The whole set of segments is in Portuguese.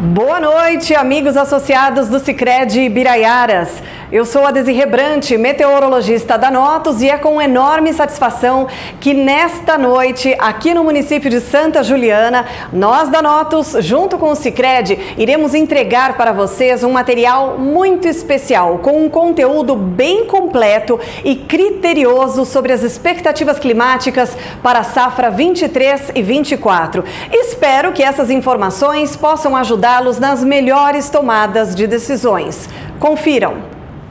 Boa noite, amigos associados do Sicredi Ibiraiaras. Eu sou a Desirê Brant, meteorologista da Notus, e é com enorme satisfação que nesta noite, aqui no município de Santa Juliana, nós da Notus, junto com o Sicredi, iremos entregar para vocês um material muito especial, com um conteúdo bem completo e criterioso sobre as expectativas climáticas para a safra 23 e 24. Espero que essas informações possam ajudá-los nas melhores tomadas de decisões.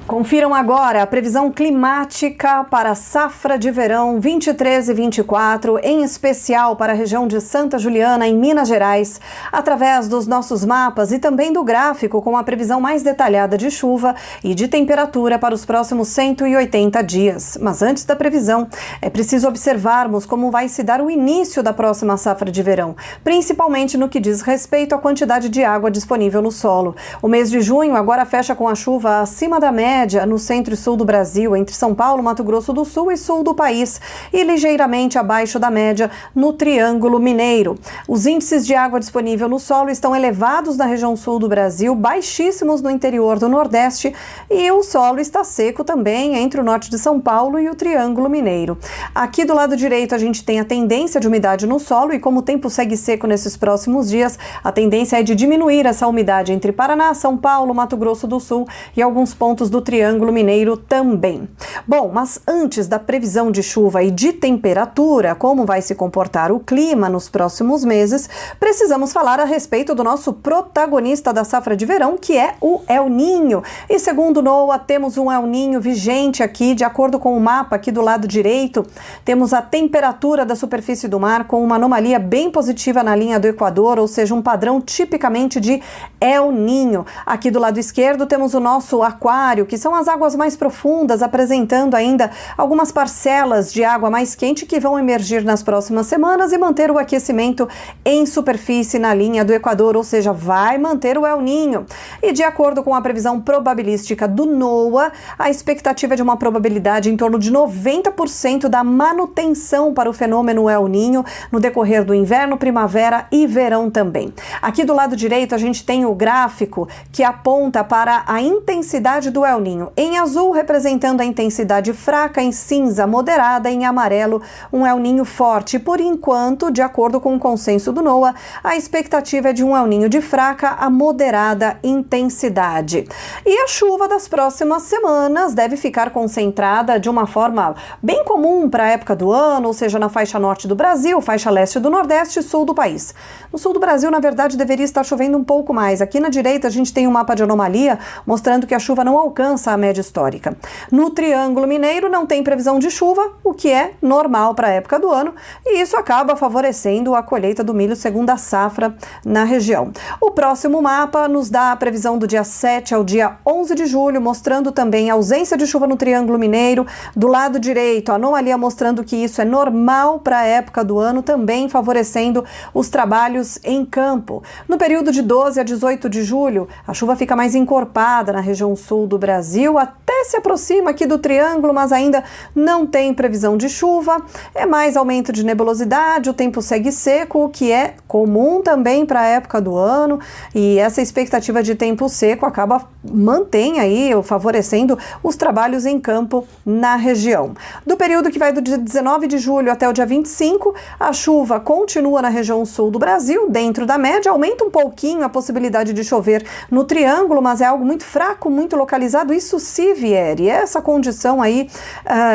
Confiram agora a previsão climática para a safra de verão 23 e 24, em especial para a região de Santa Juliana, em Minas Gerais, através dos nossos mapas e também do gráfico com a previsão mais detalhada de chuva e de temperatura para os próximos 180 dias. Mas antes da previsão, é preciso observarmos como vai se dar o início da próxima safra de verão, principalmente no que diz respeito à quantidade de água disponível no solo. O mês de junho agora fecha com a chuva acima da média no centro e sul do Brasil, entre São Paulo, Mato Grosso do Sul e sul do país, e ligeiramente abaixo da média no Triângulo Mineiro. Os índices de água disponível no solo estão elevados na região sul do Brasil, baixíssimos no interior do Nordeste, e o solo está seco também entre o norte de São Paulo e o Triângulo Mineiro. Aqui do lado direito a gente tem a tendência de umidade no solo, e como o tempo segue seco nesses próximos dias, a tendência é de diminuir essa umidade entre Paraná, São Paulo, Mato Grosso do Sul e alguns pontos do Triângulo Mineiro também. Bom, mas antes da previsão de chuva e de temperatura, como vai se comportar o clima nos próximos meses, precisamos falar a respeito do nosso protagonista da safra de verão, que é o El Niño. E segundo o NOAA, temos um El Niño vigente aqui, de acordo com o mapa aqui do lado direito, temos a temperatura da superfície do mar com uma anomalia bem positiva na linha do Equador, ou seja, um padrão tipicamente de El Niño. Aqui do lado esquerdo temos o nosso aquário, que são as águas mais profundas, apresentando ainda algumas parcelas de água mais quente que vão emergir nas próximas semanas e manter o aquecimento em superfície na linha do Equador, ou seja, vai manter o El Niño. E de acordo com a previsão probabilística do NOAA, a expectativa é de uma probabilidade em torno de 90% da manutenção para o fenômeno El Niño no decorrer do inverno, primavera e verão também. Aqui do lado direito a gente tem o gráfico que aponta para a intensidade do El Niño. Em azul, representando a intensidade fraca, em cinza moderada, em amarelo, um El Niño forte. Por enquanto, de acordo com o consenso do NOAA, a expectativa é de um El Niño de fraca a moderada intensidade. E a chuva das próximas semanas deve ficar concentrada de uma forma bem comum para a época do ano, ou seja, na faixa norte do Brasil, faixa leste do Nordeste e sul do país. No sul do Brasil, na verdade, deveria estar chovendo um pouco mais. Aqui na direita, a gente tem um mapa de anomalia mostrando que a chuva não alcança a média histórica. No Triângulo Mineiro não tem previsão de chuva, o que é normal para a época do ano, e isso acaba favorecendo a colheita do milho segundo a safra na região. O próximo mapa nos dá a previsão do dia 7 ao dia 11 de julho, mostrando também a ausência de chuva no Triângulo Mineiro. Do lado direito, a anomalia mostrando que isso é normal para a época do ano, também favorecendo os trabalhos em campo. No período de 12 a 18 de julho, a chuva fica mais encorpada na região sul do Brasil, até se aproxima aqui do Triângulo, mas ainda não tem previsão de chuva. É mais aumento de nebulosidade, o tempo segue seco, o que é comum também para a época do ano, e essa expectativa de tempo seco mantém aí, favorecendo os trabalhos em campo na região. Do período que vai do dia 19 de julho até o dia 25, a chuva continua na região sul do Brasil, dentro da média, aumenta um pouquinho a possibilidade de chover no Triângulo, mas é algo muito fraco, muito localizado, isso se vier. E essa condição aí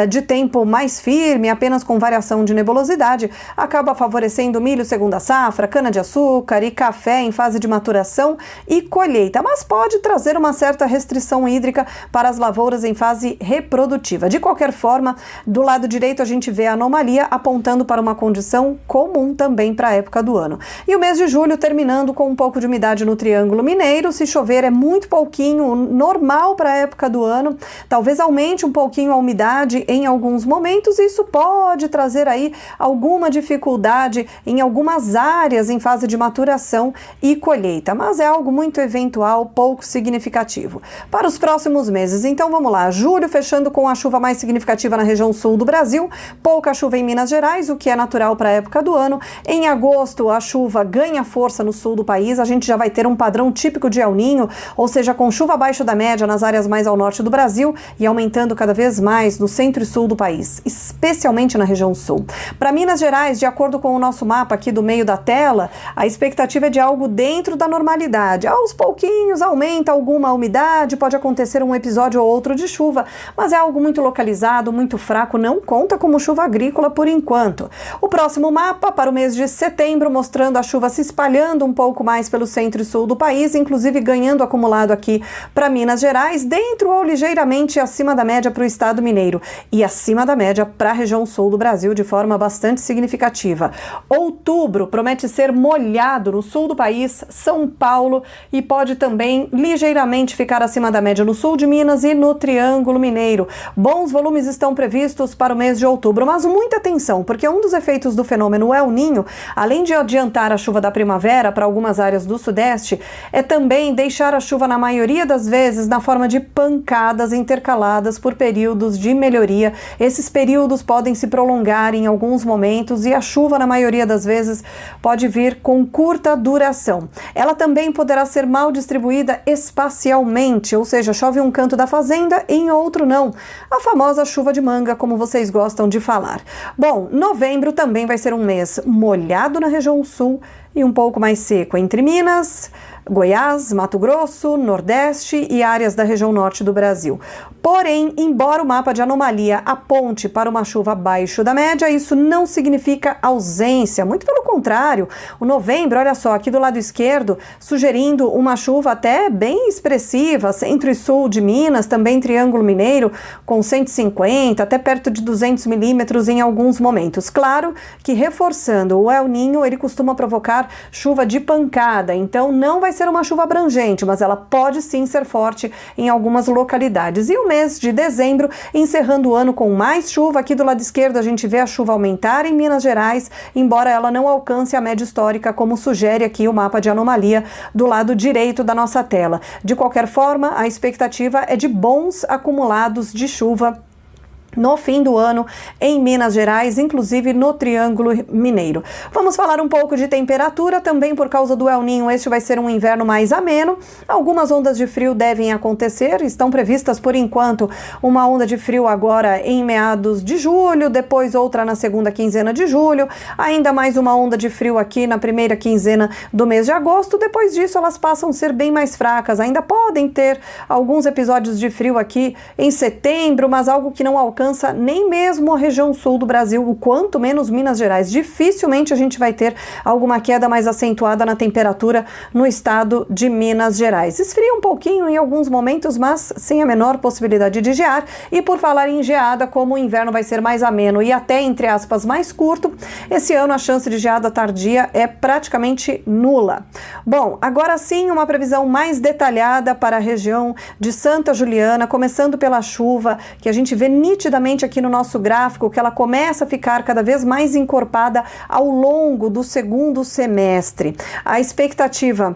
de tempo mais firme, apenas com variação de nebulosidade, acaba favorecendo milho segunda safra, cana-de-açúcar e café em fase de maturação e colheita, mas pode trazer uma certa restrição hídrica para as lavouras em fase reprodutiva. De qualquer forma, do lado direito a gente vê a anomalia apontando para uma condição comum também para a época do ano. E o mês de julho terminando com um pouco de umidade no Triângulo Mineiro. Se chover é muito pouquinho, normal para a época do ano, talvez aumente um pouquinho a umidade em alguns momentos, e isso pode trazer aí alguma dificuldade em algumas áreas em fase de maturação e colheita, mas é algo muito eventual, pouco significativo. Para os próximos meses, então vamos lá, julho fechando com a chuva mais significativa na região sul do Brasil, pouca chuva em Minas Gerais, o que é natural para a época do ano. Em agosto, a chuva ganha força no sul do país, a gente já vai ter um padrão típico de El Niño, ou seja, com chuva abaixo da média nas áreas mais ao norte do Brasil e aumentando cada vez mais no centro e sul do país, especialmente na região sul. Para Minas Gerais, de acordo com o nosso mapa aqui do meio da tela, a expectativa é de algo dentro da normalidade. Aos pouquinhos aumenta alguma umidade, pode acontecer um episódio ou outro de chuva, mas é algo muito localizado, muito fraco, não conta como chuva agrícola por enquanto. O próximo mapa para o mês de setembro, mostrando a chuva se espalhando um pouco mais pelo centro e sul do país, inclusive ganhando acumulado aqui para Minas Gerais, dentro ou ligeiramente acima da média para o estado mineiro e acima da média para a região sul do Brasil de forma bastante significativa. Outubro promete ser molhado no sul do país, São Paulo, e pode também ligeiramente ficar acima da média no sul de Minas e no Triângulo Mineiro. Bons volumes estão previstos para o mês de outubro, mas muita atenção, porque um dos efeitos do fenômeno El Niño, além de adiantar a chuva da primavera para algumas áreas do sudeste, é também deixar a chuva na maioria das vezes na forma de pancadas intercaladas por períodos de melhoria. Esses períodos podem se prolongar em alguns momentos e a chuva na maioria das vezes pode vir com curta duração. Ela também poderá ser mal distribuída espacialmente, ou seja, chove em um canto da fazenda e em outro não. A famosa chuva de manga, como vocês gostam de falar. Bom, novembro também vai ser um mês molhado na região sul e um pouco mais seco entre Minas, Goiás, Mato Grosso, Nordeste e áreas da região norte do Brasil. Porém, embora o mapa de anomalia aponte para uma chuva abaixo da média, isso não significa ausência, muito pelo contrário. O novembro, olha só, aqui do lado esquerdo, sugerindo uma chuva até bem expressiva, centro e sul de Minas, também Triângulo Mineiro, com 150 até perto de 200 milímetros em alguns momentos. Claro que, reforçando, o El Niño, ele costuma provocar chuva de pancada, então não vai ser uma chuva abrangente, mas ela pode sim ser forte em algumas localidades. E o mês de dezembro, encerrando o ano com mais chuva, aqui do lado esquerdo a gente vê a chuva aumentar em Minas Gerais, embora ela não alcance a média histórica, como sugere aqui o mapa de anomalia do lado direito da nossa tela. De qualquer forma, a expectativa é de bons acumulados de chuva no fim do ano em Minas Gerais, inclusive no Triângulo Mineiro. Vamos falar um pouco de temperatura, também por causa do El Niño, este vai ser um inverno mais ameno. Algumas ondas de frio devem acontecer, estão previstas por enquanto uma onda de frio agora em meados de julho, depois outra na segunda quinzena de julho, ainda mais uma onda de frio aqui na primeira quinzena do mês de agosto. Depois disso elas passam a ser bem mais fracas, ainda podem ter alguns episódios de frio aqui em setembro, mas algo que não alcança nem mesmo a região sul do Brasil, o quanto menos Minas Gerais. Dificilmente a gente vai ter alguma queda mais acentuada na temperatura no estado de Minas Gerais. Esfria um pouquinho em alguns momentos, mas sem a menor possibilidade de gear. E por falar em geada, como o inverno vai ser mais ameno e até, entre aspas, mais curto, esse ano a chance de geada tardia é praticamente nula. Bom, agora sim uma previsão mais detalhada para a região de Santa Juliana, começando pela chuva, que a gente vê nitidamente aqui no nosso gráfico, que ela começa a ficar cada vez mais encorpada ao longo do segundo semestre. A expectativa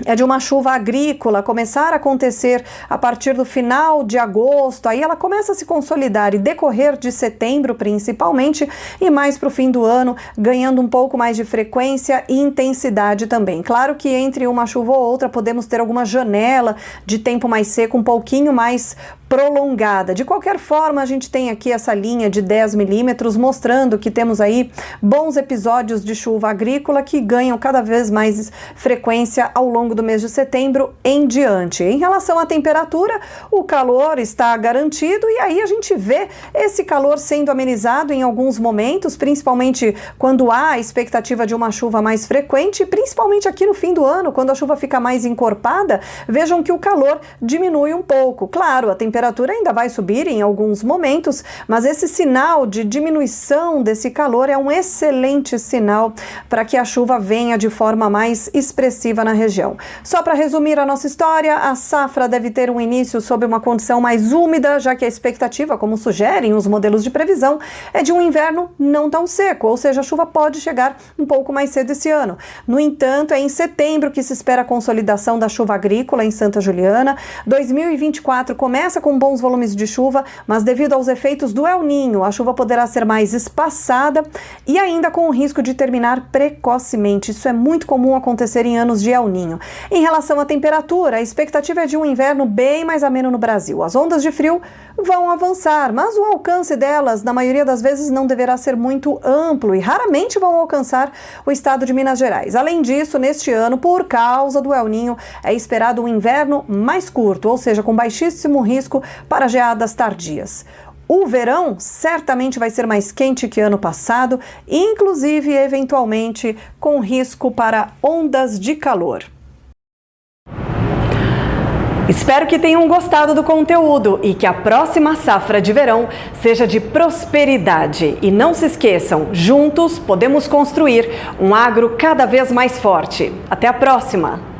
é de uma chuva agrícola começar a acontecer a partir do final de agosto, aí ela começa a se consolidar e decorrer de setembro principalmente, e mais para o fim do ano, ganhando um pouco mais de frequência e intensidade também. Claro que entre uma chuva ou outra podemos ter alguma janela de tempo mais seco, um pouquinho mais prolongada. De qualquer forma, a gente tem aqui essa linha de 10 milímetros mostrando que temos aí bons episódios de chuva agrícola que ganham cada vez mais frequência ao longo do mês de setembro em diante. Em relação à temperatura, o calor está garantido e aí a gente vê esse calor sendo amenizado em alguns momentos, principalmente quando há a expectativa de uma chuva mais frequente, principalmente aqui no fim do ano, quando a chuva fica mais encorpada, vejam que o calor diminui um pouco. Claro, a temperatura temperatura ainda vai subir em alguns momentos, mas esse sinal de diminuição desse calor é um excelente sinal para que a chuva venha de forma mais expressiva na região. Só para resumir a nossa história, a safra deve ter um início sob uma condição mais úmida, já que a expectativa, como sugerem os modelos de previsão, é de um inverno não tão seco, ou seja, a chuva pode chegar um pouco mais cedo esse ano. No entanto, é em setembro que se espera a consolidação da chuva agrícola em Santa Juliana. 2024 começa com bons volumes de chuva, mas devido aos efeitos do El Niño, a chuva poderá ser mais espaçada e ainda com o risco de terminar precocemente. Isso é muito comum acontecer em anos de El Niño. Em relação à temperatura, a expectativa é de um inverno bem mais ameno no Brasil. As ondas de frio vão avançar, mas o alcance delas, na maioria das vezes, não deverá ser muito amplo e raramente vão alcançar o estado de Minas Gerais. Além disso, neste ano, por causa do El Niño, é esperado um inverno mais curto, ou seja, com baixíssimo risco para geadas tardias. O verão certamente vai ser mais quente que ano passado, inclusive, eventualmente, com risco para ondas de calor. Espero que tenham gostado do conteúdo e que a próxima safra de verão seja de prosperidade. E não se esqueçam, juntos podemos construir um agro cada vez mais forte. Até a próxima!